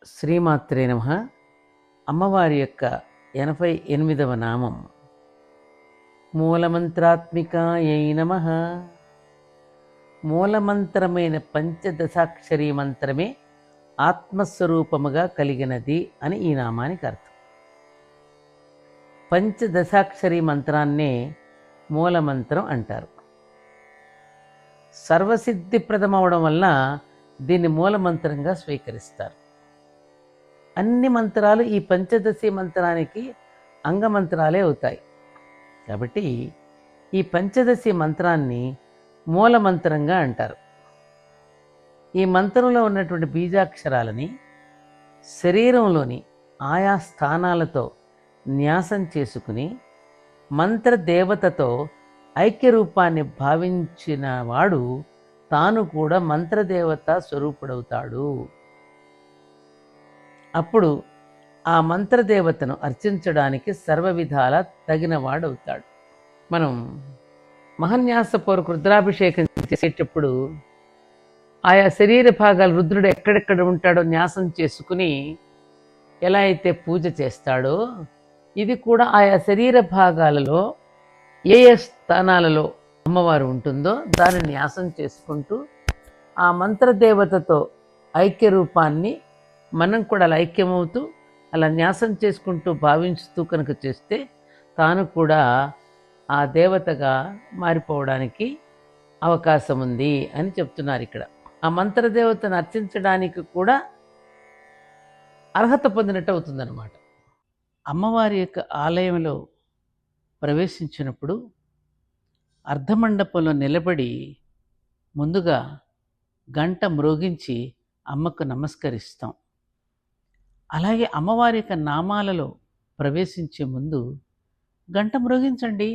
శ్రీమాత్రే నమః. అమ్మవారి యొక్క 88వ నామం మూలమంత్రాత్మికాయై నమః. మూలమంత్రమైన పంచదశాక్షరీ మంత్రమే ఆత్మస్వరూపముగా కలిగినది అని ఈ నామానికి అర్థం. పంచదశాక్షరీ మంత్రాన్నే మూలమంత్రం అంటారు. సర్వసిద్ధిప్రదమవడం వల్ల దీన్ని మూలమంత్రంగా స్వీకరిస్తారు. అన్ని మంత్రాలు ఈ పంచదశి మంత్రానికి అంగమంత్రాలే అవుతాయి. కాబట్టి ఈ పంచదశి మంత్రాన్ని మూలమంత్రంగా అంటారు. ఈ మంత్రంలో ఉన్నటువంటి బీజాక్షరాలని శరీరంలోని ఆయా స్థానాలతో న్యాసం చేసుకుని మంత్రదేవతతో ఐక్యరూపాన్ని భావించిన వాడు తాను కూడా మంత్రదేవత స్వరూపుడవుతాడు. అప్పుడు ఆ మంత్రదేవతను అర్చించడానికి సర్వవిధాల తగిన వాడవుతాడు. మనం మహన్యాసపూర్వక రుద్రాభిషేకం చేసేటప్పుడు ఆయా శరీర భాగాలు రుద్రుడు ఎక్కడెక్కడ ఉంటాడో న్యాసం చేసుకుని ఎలా అయితే పూజ చేస్తాడో, ఇది కూడా ఆయా శరీర భాగాలలో ఏ ఏ స్థానాలలో అమ్మవారు ఉంటుందో దాన్ని న్యాసం చేసుకుంటూ ఆ మంత్రదేవతతో ఐక్య రూపాన్ని మనం కూడా అలా ఐక్యమవుతూ అలా న్యాసం చేసుకుంటూ భావించుతూ కనుక చేస్తే తాను కూడా ఆ దేవతగా మారిపోవడానికి అవకాశం ఉంది అని చెప్తున్నారు ఇక్కడ. ఆ మంత్రదేవతను అర్చించడానికి కూడా అర్హత పొందినట్టు అవుతుందన్నమాట. అమ్మవారి యొక్క ఆలయంలో ప్రవేశించినప్పుడు అర్ధమండపంలో నిలబడి ముందుగా గంట మ్రోగించి అమ్మకు నమస్కరిస్తాం. అలాగే అమ్మవారి యొక్క నామాలలో ప్రవేశించే ముందు గంట మ్రోగించండి.